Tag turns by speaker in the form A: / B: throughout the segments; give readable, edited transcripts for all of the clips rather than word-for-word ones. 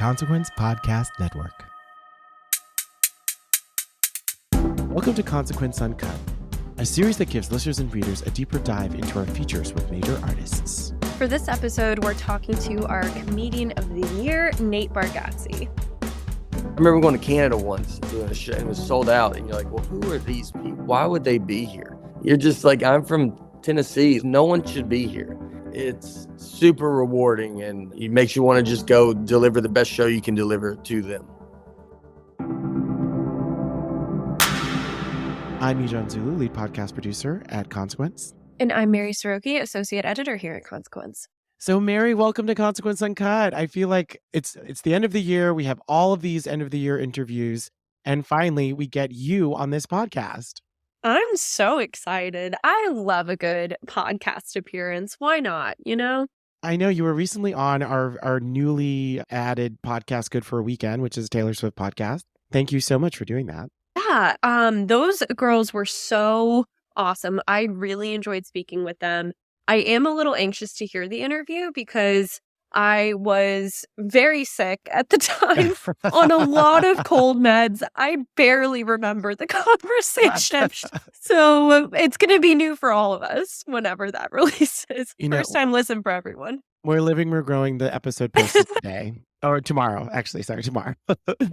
A: Consequence Podcast Network. Welcome to Consequence Uncut, a series that gives listeners and readers a deeper dive into our features with major artists.
B: For this episode, we're talking to our Comedian of the Year, Nate Bargatze.
C: I remember going to Canada once doing a show and it was sold out. And you're like, well, who are these people? Why would they be here? You're just like, I'm from Tennessee. No one should be here. It's super rewarding and it makes you want to just go deliver the best show you can deliver to them.
A: I'm Ejon Zulu, lead podcast producer at Consequence.
B: And I'm Mary Soroki, associate editor here at Consequence.
A: So Mary, welcome to Consequence Uncut. I feel like it's the end of the year. We have all of these end of the year interviews. And finally, we get you on this podcast.
B: I'm so excited. I love a good podcast appearance. Why not, you know?
A: I know you were recently on our newly added podcast, Good for a Weekend, which is Taylor Swift podcast. Thank you so much for doing that.
B: Yeah, those girls were so awesome. I really enjoyed speaking with them. I am a little anxious to hear the interview because I was very sick at the time on a lot of cold meds. I barely remember the conversation. So it's going to be new for all of us whenever that releases. First time listen for everyone.
A: We're living, we're growing. The episode posted today. Or tomorrow, actually. Sorry, tomorrow.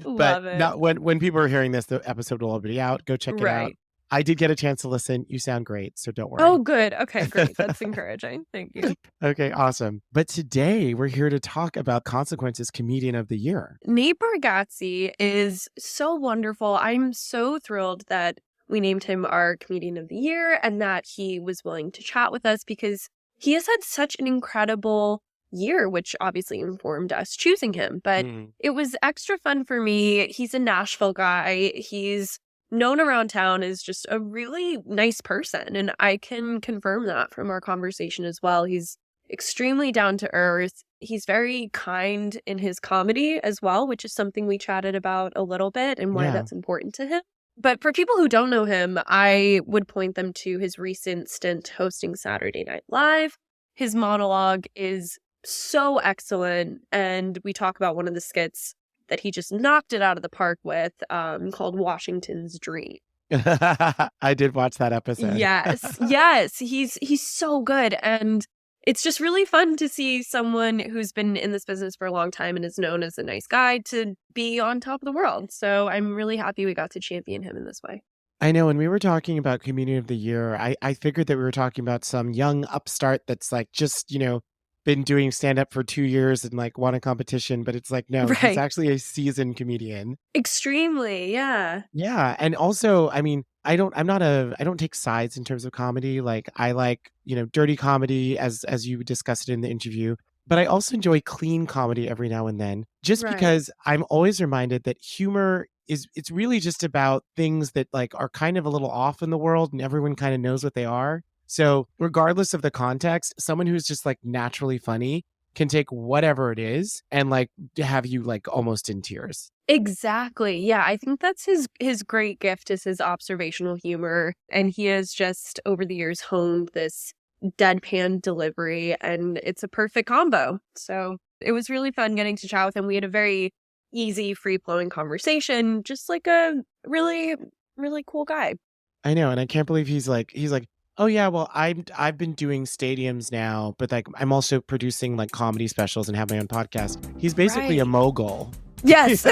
B: Love it.
A: Not when people are hearing this, the episode will already be out. Go check it out. I did get a chance to listen. You sound great, so don't worry.
B: Oh, good. Okay, great. That's encouraging. Thank you.
A: Okay, awesome. But today we're here to talk about Consequence's Comedian of the Year.
B: Nate Bargatze is so wonderful. I'm so thrilled that we named him our Comedian of the Year and that he was willing to chat with us because he has had such an incredible year, which obviously informed us choosing him. But it was extra fun for me. He's a Nashville guy. He's known around town as just a really nice person. And I can confirm that from our conversation as well. He's extremely down to earth. He's very kind in his comedy as well, which is something we chatted about a little bit and why that's important to him. But for people who don't know him, I would point them to his recent stint hosting Saturday Night Live. His monologue is so excellent. And we talk about one of the skits that he just knocked it out of the park with, called Washington's Dream.
A: I did watch that episode.
B: Yes. He's so good. And it's just really fun to see someone who's been in this business for a long time and is known as a nice guy to be on top of the world. So I'm really happy we got to champion him in this way.
A: I know when we were talking about Comedian of the Year, I figured that we were talking about some young upstart that's like just, been doing stand-up for 2 years and like won a competition, but it's like, no, he's actually a seasoned comedian.
B: Extremely, yeah.
A: Yeah. And also, I mean, I don't take sides in terms of comedy. Like I like, dirty comedy as you discussed it in the interview, but I also enjoy clean comedy every now and then, just because I'm always reminded that humor it's really just about things that like are kind of a little off in the world and everyone kind of knows what they are. So regardless of the context, someone who's just like naturally funny can take whatever it is and like have you like almost in tears.
B: Exactly. Yeah, I think that's his great gift is his observational humor. And he has just over the years honed this deadpan delivery and it's a perfect combo. So it was really fun getting to chat with him. We had a very easy, free-flowing conversation, just like a really, really cool guy.
A: I know. And I can't believe he's like, oh yeah, well, I've been doing stadiums now, but like I'm also producing like comedy specials and have my own podcast. He's basically a mogul.
B: Yes.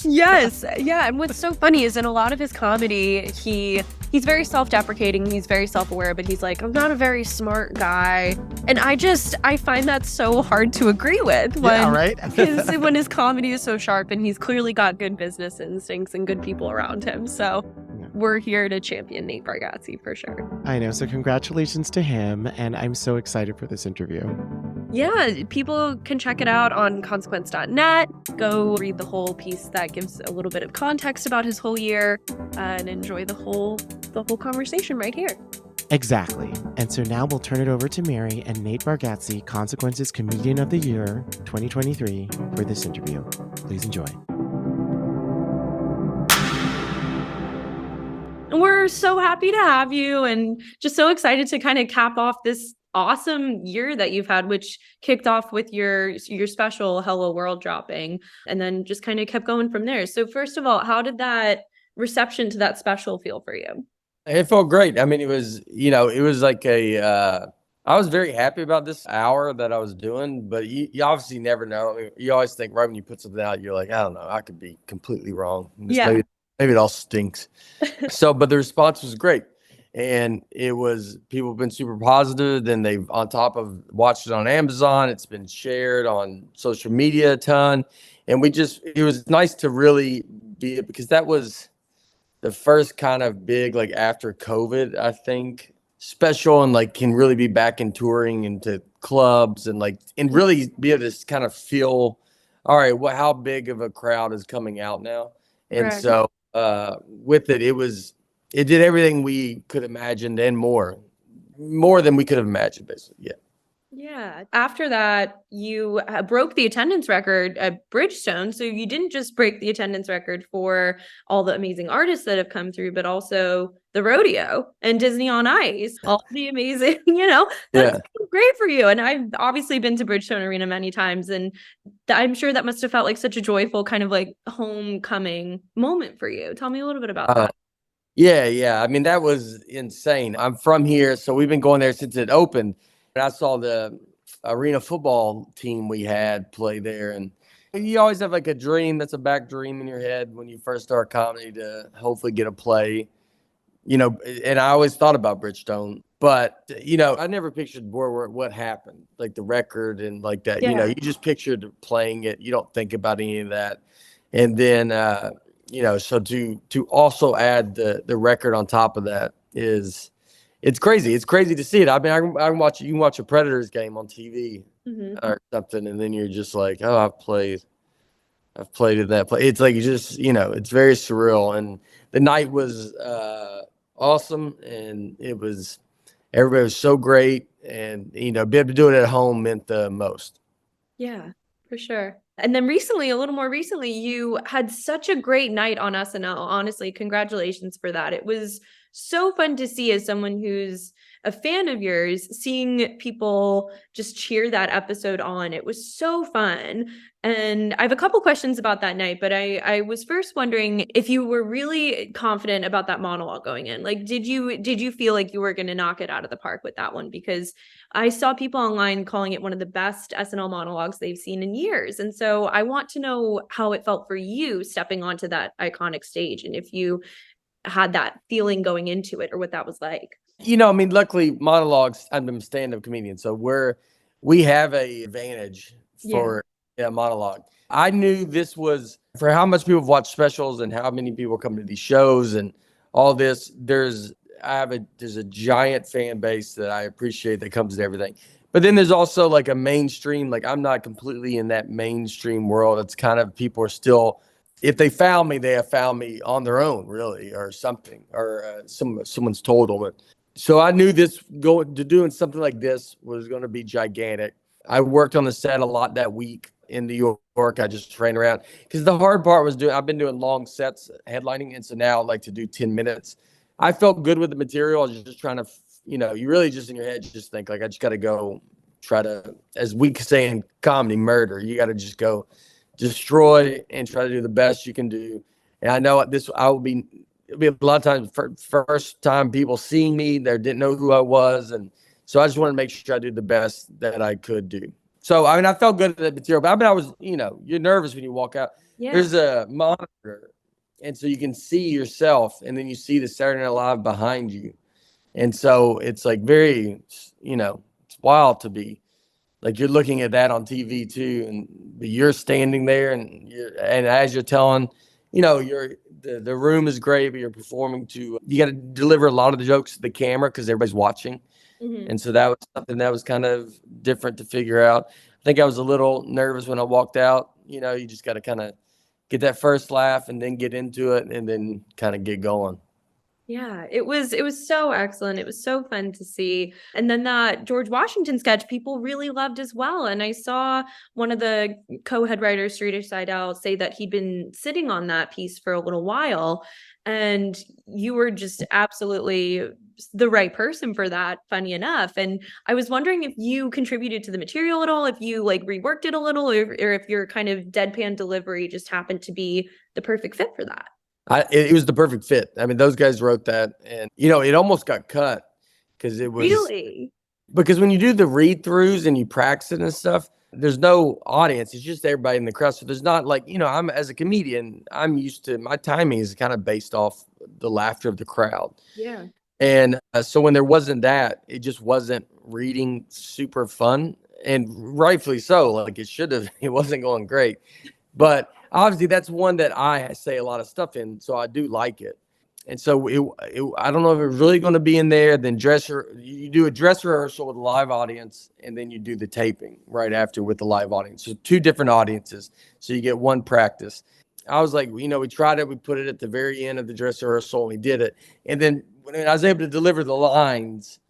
B: Yes. Yeah. And what's so funny is in a lot of his comedy, he's very self-deprecating. He's very self-aware, but he's like, I'm not a very smart guy. And I find that so hard to agree with when his comedy is so sharp and he's clearly got good business instincts and good people around him. So we're here to champion Nate Bargatze for sure.
A: I know. So congratulations to him. And I'm so excited for this interview.
B: Yeah, people can check it out on consequence.net. Go read the whole piece that gives a little bit of context about his whole year and enjoy the whole conversation right here.
A: Exactly. And so now we'll turn it over to Mary and Nate Bargatze, Consequence's Comedian of the Year 2023, for this interview. Please enjoy.
B: We're so happy to have you and just so excited to kind of cap off this awesome year that you've had, which kicked off with your special Hello World dropping, and then just kind of kept going from there. So first of all, how did that reception to that special feel for you?
C: It felt great. I mean, it was, it was like I was very happy about this hour that I was doing, but you obviously never know. I mean, you always think right when you put something out, you're like, I don't know, I could be completely wrong.
B: Yeah.
C: Maybe it all stinks. So, but the response was great. And people have been super positive. Then they've, on top of watched it on Amazon, it's been shared on social media a ton. And it was nice to really be it, because that was the first kind of big, like after COVID, I think, special, and like can really be back in touring into clubs and really be able to kind of feel, all right, how big of a crowd is coming out now. And
B: Right.
C: so with it, it did everything we could imagine and more than we could have imagined, basically. Yeah.
B: Yeah. After that, you broke the attendance record at Bridgestone. So you didn't just break the attendance record for all the amazing artists that have come through, but also the rodeo and Disney on Ice, all the amazing, that's
C: Yeah.
B: great for you. And I've obviously been to Bridgestone Arena many times, and I'm sure that must have felt like such a joyful kind of like homecoming moment for you. Tell me a little bit about that.
C: Yeah, yeah. I mean, that was insane. I'm from here, so we've been going there since it opened. And I saw the arena football team we had play there. And you always have like a dream, that's a back dream in your head when you first start comedy, to hopefully get a play, and I always thought about Bridgestone. But, I never pictured what happened, like the record and like that.
B: Yeah.
C: You just pictured playing it. You don't think about any of that. And then, so to also add the record on top of that it's crazy. It's crazy to see it. I mean, I can watch, you can watch a Predators game on TV or something, and then you're just like, oh, I've played in that play. It's like, it's very surreal. And the night was awesome, and everybody was so great, and be able to do it at home meant the most.
B: Yeah, for sure. And then recently, a little more recently, you had such a great night on SNL. Honestly, congratulations for that. It was so fun to see, as someone who's a fan of yours, seeing people just cheer that episode on. It was so fun. And I have a couple questions about that night, but I was first wondering if you were really confident about that monologue going in. Like, did you feel like you were going to knock it out of the park with that one? Because I saw people online calling it one of the best SNL monologues they've seen in years. And so I want to know how it felt for you stepping onto that iconic stage, and if you had that feeling going into it, or what that was like.
C: I mean, luckily monologues, I'm a stand-up comedian, so we have a advantage for a monologue. I knew this was, for how much people have watched specials and how many people come to these shows and all this, there's a giant fan base that I appreciate that comes to everything. But then there's also like a mainstream, like I'm not completely in that mainstream world. It's kind of, people are still, if they found me, they have found me on their own, really, or something, or someone's told them it. So I knew doing something like this was going to be gigantic. I worked on the set a lot that week in New York. I just ran around, because the hard part was I've been doing long sets headlining, and so now I like to do 10 minutes. I felt good with the material. I was just trying to, you really just in your head just think like, I just got to go try to, as we say in comedy, murder. You got to just go destroy and try to do the best you can do. And I know it'll be a lot of times first time people seeing me, they didn't know who I was. And so I just wanted to make sure I did the best that I could do. So, I mean, I felt good at the material, but I mean, I was, you're nervous when you walk out.
B: Yeah.
C: There's a monitor, and so you can see yourself, and then you see the Saturday Night Live behind you. And so it's like very, it's wild to be like, you're looking at that on TV too, and you're standing there, and as you're telling, the room is great, but you're performing you got to deliver a lot of the jokes to the camera because everybody's watching. And so that was something that was kind of different to figure out. I think I was a little nervous when I walked out. You just got to kind of get that first laugh and then get into it and then kind of get going.
B: Yeah, it was so excellent. It was so fun to see. And then that George Washington sketch, people really loved as well. And I saw one of the co-head writers, Streeter Seidel, say that he'd been sitting on that piece for a little while. And you were just absolutely the right person for that, funny enough. And I was wondering if you contributed to the material at all, if you like reworked it a little, or if your kind of deadpan delivery just happened to be the perfect fit for that.
C: It was the perfect fit. I mean, those guys wrote that, and it almost got cut because it was
B: Really?
C: because when you do the read throughs and you practice it and stuff, there's no audience. It's just everybody in the crowd. So there's not like, I'm as a comedian, I'm used to my timing is kind of based off the laughter of the crowd.
B: Yeah.
C: And so when there wasn't that, it just wasn't reading super fun, and rightfully so. Like it should have, it wasn't going great. But obviously, that's one that I say a lot of stuff in, so I do like it. And so I don't know if it's really going to be in there. Then you do a dress rehearsal with a live audience, and then you do the taping right after with the live audience. So 2 different audiences, so you get one practice. I was like, we tried it. We put it at the very end of the dress rehearsal, and we did it. And then when I was able to deliver the lines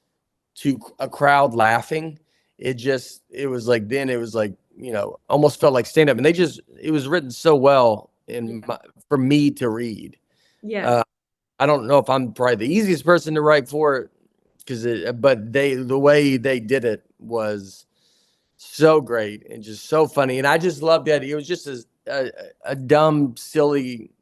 C: to a crowd laughing, it was like, almost felt like stand up. And it was written so well for me to read.
B: Yeah.
C: I don't know if I'm probably the easiest person to write for it, but the way they did it was so great and just so funny. And I just loved that. It was just a dumb, silly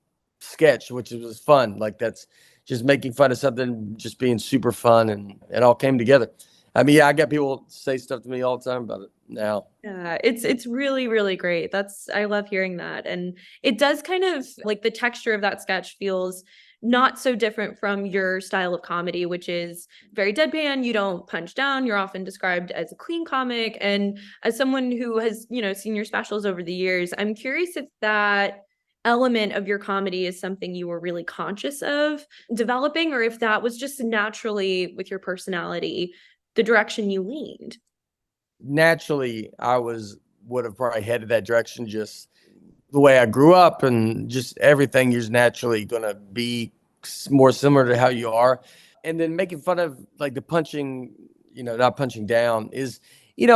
C: sketch, which was fun. Like that's just making fun of something, just being super fun, and it all came together. I mean, I got people say stuff to me all the time about it now.
B: Yeah, it's really, really great. I love hearing that. And it does kind of like the texture of that sketch feels not so different from your style of comedy, which is very deadpan. You don't punch down. You're often described as a clean comic. And as someone who has, seen your specials over the years, I'm curious if that element of your comedy is something you were really conscious of developing, or if that was just naturally with your personality, the direction you leaned.
C: Naturally, would have probably headed that direction, just the way I grew up, and just everything is naturally going to be more similar to how you are. And then making fun of like the punching, not punching down is, it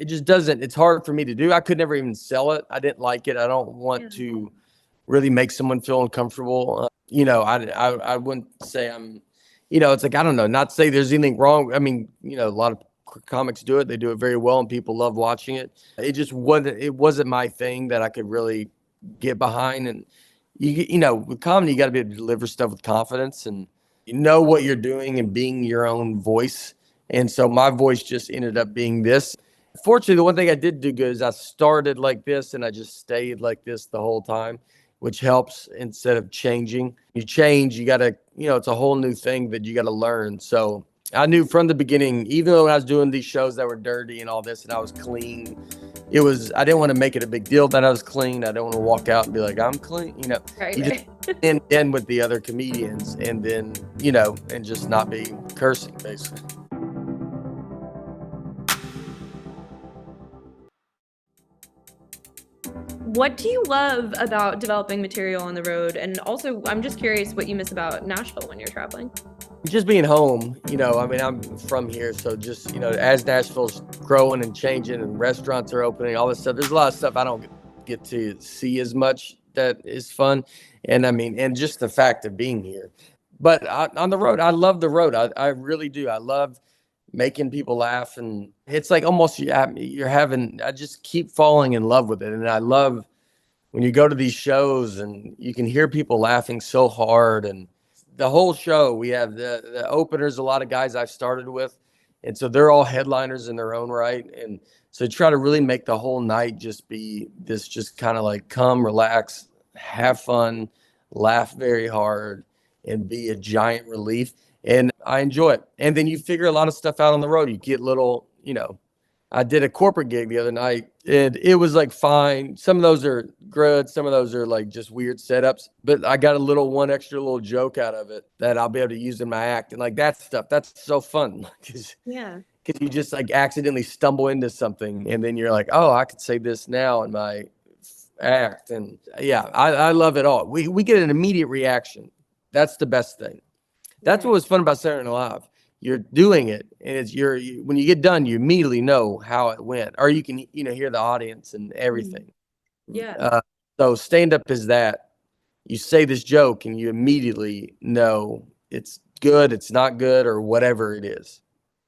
C: just doesn't, it's hard for me to do. I could never even sell it. I didn't like it. I don't want to really make someone feel uncomfortable. I wouldn't say I'm, it's like, I don't know, not to say there's anything wrong. I mean, a lot of comics do it. They do it very well, and people love watching it. It wasn't my thing that I could really get behind. And with comedy, you got to be able to deliver stuff with confidence, and what you're doing and being your own voice. And so my voice just ended up being this. Fortunately, the one thing I did do good is I started like this and I just stayed like this the whole time, which helps instead of changing. You change, you got to, it's a whole new thing that you got to learn. So I knew from the beginning, even though I was doing these shows that were dirty and all this, and I was clean, I didn't want to make it a big deal that I was clean. I don't want to walk out and be like, I'm clean,
B: Right,
C: you
B: right.
C: just end with the other comedians, and then, and just not be cursing, basically.
B: What do you love about developing material on the road? And also, I'm just curious what you miss about Nashville when you're traveling.
C: Just being home, I mean, I'm from here. So just, as Nashville's growing and changing and restaurants are opening, all this stuff, there's a lot of stuff I don't get to see as much that is fun. And I mean, and just the fact of being here. But on the road, I love the road. I really do. I love making people laugh. And it's like almost I just keep falling in love with it. And I love when you go to these shows and you can hear people laughing so hard. And the whole show, we have the openers, a lot of guys I've started with. And so they're all headliners in their own right. And so try to really make the whole night just be this, just kind of like come, relax, have fun, laugh very hard, and be a giant relief. And I enjoy it. And then you figure a lot of stuff out on the road. You get little, I did a corporate gig the other night, and it was like fine. Some of those are good. Some of those are like just weird setups. But I got one extra little joke out of it that I'll be able to use in my act. And like that stuff, that's so fun. Because you just like accidentally stumble into something, and then you're like, oh, I could say this now in my act. And yeah, I love it all. We get an immediate reaction. That's the best thing. That's what was fun about Saturday Night Live. You're doing it, and when you get done, you immediately know how it went, or you can hear the audience and everything.
B: Yeah.
C: So stand up is that, you say this joke and you immediately know it's good, it's not good, or whatever it is.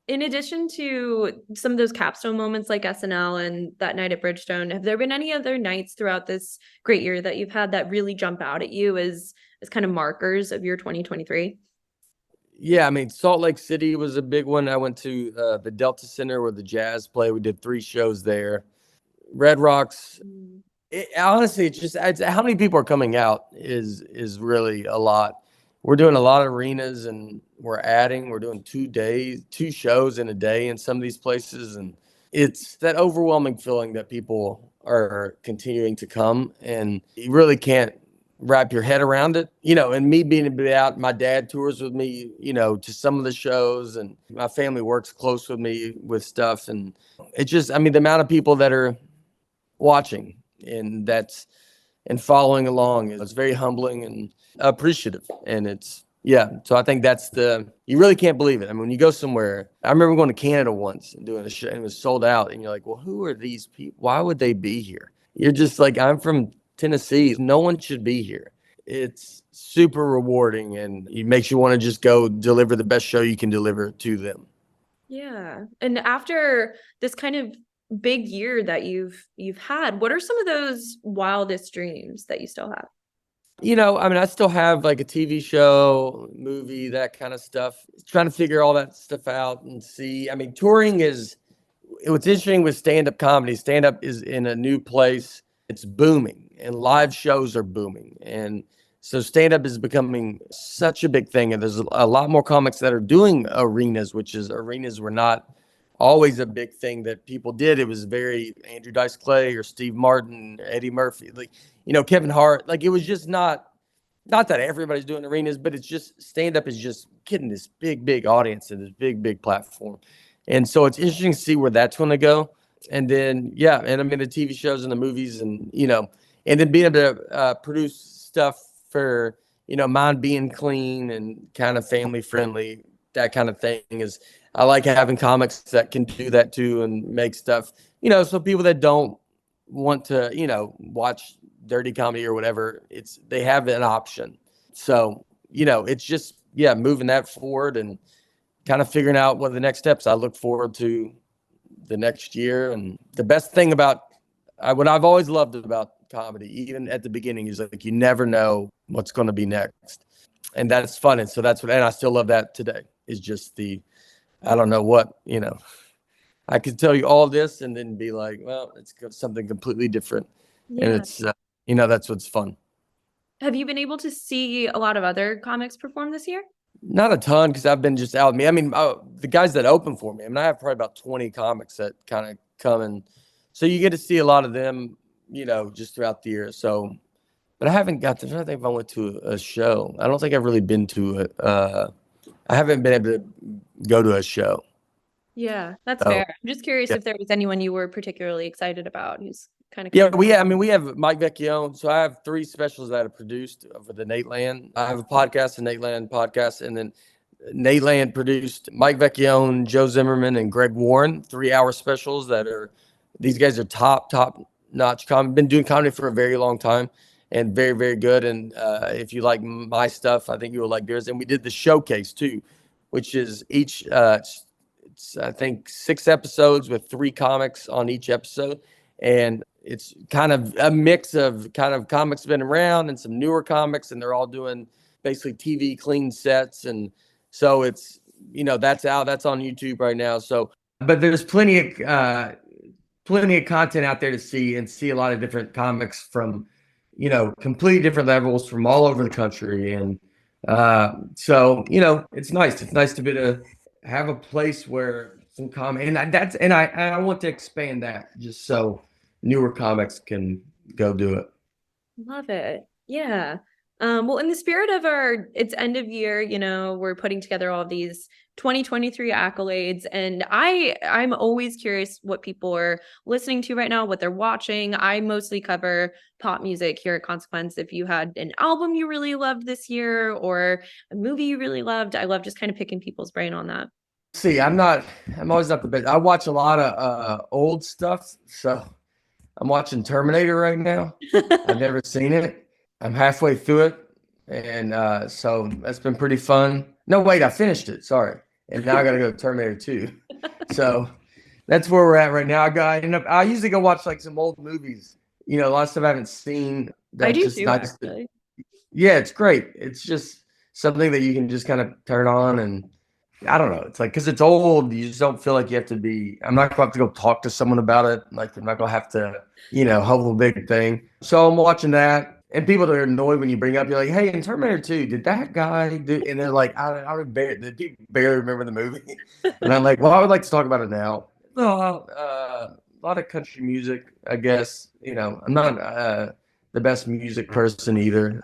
B: In addition to some of those capstone moments like SNL and that night at Bridgestone, have there been any other nights throughout this great year that you've had that really jump out at you as kind of markers of your 2023?
C: Yeah, I mean, Salt Lake City was a big one. I went to the Delta Center where the Jazz play. We did 3 shows there. Red Rocks. Honestly, it's how many people are coming out is really a lot. We're doing a lot of arenas, and we're doing 2 shows in a day in some of these places, and it's that overwhelming feeling that people are continuing to come, and you really can't wrap your head around it. And me being out, my dad tours with me, to some of the shows, and my family works close with me with stuff, and it's just, I mean, the amount of people that are watching and following along is very humbling and appreciative. And so I think you really can't believe it. I mean, when you go somewhere, I remember going to Canada once and doing a show, and it was sold out, and you're like, well, who are these people? Why would they be here? You're just like, I'm from Tennessee. No one should be here. It's super rewarding, and it makes you want to just go deliver the best show you can deliver to them.
B: Yeah. And after this kind of big year that you've had, what are some of those wildest dreams that you still have?
C: I mean, I still have like a TV show, movie, that kind of stuff. Trying to figure all that stuff out and see. I mean, touring is what's interesting with stand-up comedy. Stand-up is in a new place. It's booming, and live shows are booming. And so stand-up is becoming such a big thing. And there's a lot more comics that are doing arenas, arenas were not always a big thing that people did. It was very Andrew Dice Clay or Steve Martin, Eddie Murphy, like, Kevin Hart. Like, it was just not that everybody's doing arenas, but it's just stand-up is just getting this big audience and this big platform. And so it's interesting to see where that's going to go. And then, yeah, and I mean, the TV shows and the movies and then being able to produce stuff for, mine being clean and kind of family friendly, that kind of thing is, I like having comics that can do that too and make stuff, so people that don't want to, watch dirty comedy or whatever, they have an option. So, it's just, yeah, moving that forward and kind of figuring out what the next steps. I look forward to the next year. And the best thing about what I've always loved about comedy, even at the beginning, is like, you never know what's going to be next. And that's fun. And so and I still love that today, is just I don't know what, I could tell you all this and then be like, well, it's something completely different. Yeah. And it's, that's what's fun.
B: Have you been able to see a lot of other comics perform this year?
C: Not a ton, because I've been just out. I mean, the guys that open for me, I mean, I have probably about 20 comics that kind of come, and so you get to see a lot of them, just throughout the year. So, but I haven't got to, I think if I went to a show, I don't think I've really been to it. I haven't been able to go to a show.
B: Yeah, that's fair. I'm just curious if there was anyone you were particularly excited about who's kind of.
C: Yeah, we have Mike Vecchione. So I have 3 specials that are produced for the Nate Land. I have a podcast, a Nate Land podcast, and then Nate Land produced Mike Vecchione, Joe Zimmerman, and Greg Warren 3-hour specials these guys are top notch comedy. Been doing comedy for a very long time and very, very good. And if you like my stuff, I think you will like theirs. And we did the showcase too, which is each, it's, I think 6 episodes with 3 comics on each episode. And it's kind of a mix of kind of comics been around and some newer comics, and they're all doing basically TV clean sets. And so it's, that's on YouTube right now. So, but there's plenty of content out there to see a lot of different comics from, completely different levels from all over the country. And so, it's nice. It's nice to be to have a place where some comedy, and I want to expand that just so newer comics can go do it.
B: Love it. Yeah. Well, in the spirit of it's end of year, we're putting together all of these 2023 accolades, and I'm always curious what people are listening to right now, what they're watching. I mostly cover pop music here at Consequence. If you had an album you really loved this year or a movie you really loved, I love just kind of picking people's brain on that.
C: See, I'm always not the best. I watch a lot of old stuff, so I'm watching Terminator right now. I've never seen it. I'm halfway through it, and so that's been pretty fun. No, wait, I finished it. Sorry, and now I got to go to Terminator 2. So that's where we're at right now. I usually go watch like some old movies. You know, a lot of stuff I haven't seen.
B: I
C: That's
B: do
C: just
B: too,
C: nice.
B: actually.
C: Yeah, it's great. It's just something that you can just kind of turn on, and I don't know. It's like because it's old, you just don't feel like you have to be. I'm not going to have to go talk to someone about it. Like I'm not going to have to, hold a big thing. So I'm watching that, and people are annoyed when you bring up. You're like, "Hey, in Terminator 2, did that guy do?" And they're like, "The people barely remember the movie," and I'm like, "Well, I would like to talk about it now." Well, a lot of country music, I guess. I'm not the best music person either.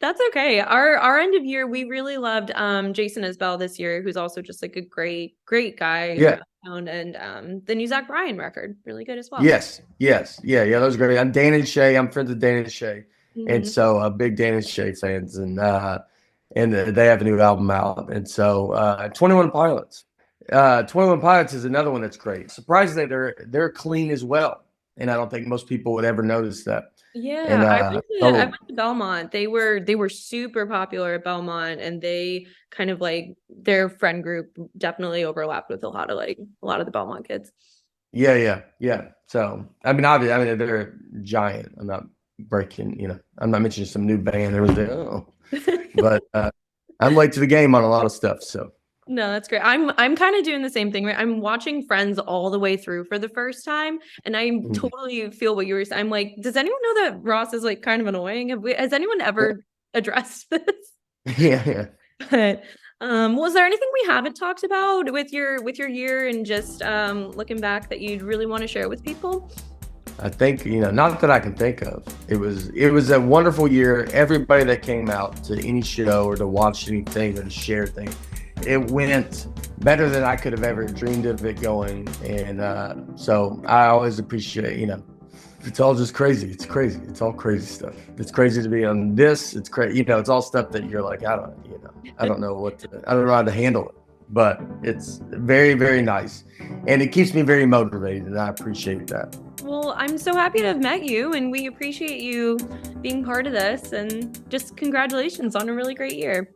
B: That's okay. Our end of year, we really loved Jason Isbell this year, who's also just like a great guy.
C: Yeah.
B: And the new Zach Bryan record, really good as well.
C: Yes. Yes. Yeah. Those are great. I'm Dan and Shay. I'm friends with Dan and Shay, and
B: Mhm.
C: so big Dan and Shay fans, and they have a new album out, and so 21 Pilots. 21 Pilots is another one that's great. Surprisingly, they're clean as well, and I don't think most people would ever notice that. And
B: Yeah, I went to Belmont. They were super popular at Belmont, and they kind of like their friend group definitely overlapped with a lot of the Belmont kids.
C: yeah. So obviously, they're giant. I'm not I'm not mentioning some new band. There was but I'm late to the game on a lot of stuff. So
B: No, that's great. I'm kind of doing the same thing, right? I'm watching Friends all the way through for the first time, and I
C: mm,
B: totally feel what you were saying. I'm like, does anyone know that Ross is like kind of annoying? Has anyone ever addressed this?
C: yeah.
B: But was there anything we haven't talked about with your year and just looking back that you'd really want to share with people?
C: I think, not that I can think of. It was a wonderful year. Everybody that came out to any show or to watch anything or to share things, it went better than I could have ever dreamed of it going. And so I always appreciate, it's all just crazy. It's crazy. It's all crazy stuff. It's crazy to be on this. It's crazy. It's all stuff that you're like, I don't know I don't know how to handle it, but it's very, very nice. And it keeps me very motivated, and I appreciate that.
B: Well, I'm so happy to have met you, and we appreciate you being part of this, and just congratulations on a really great year.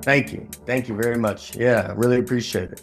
C: Thank you. Thank you very much. Yeah, I really appreciate it.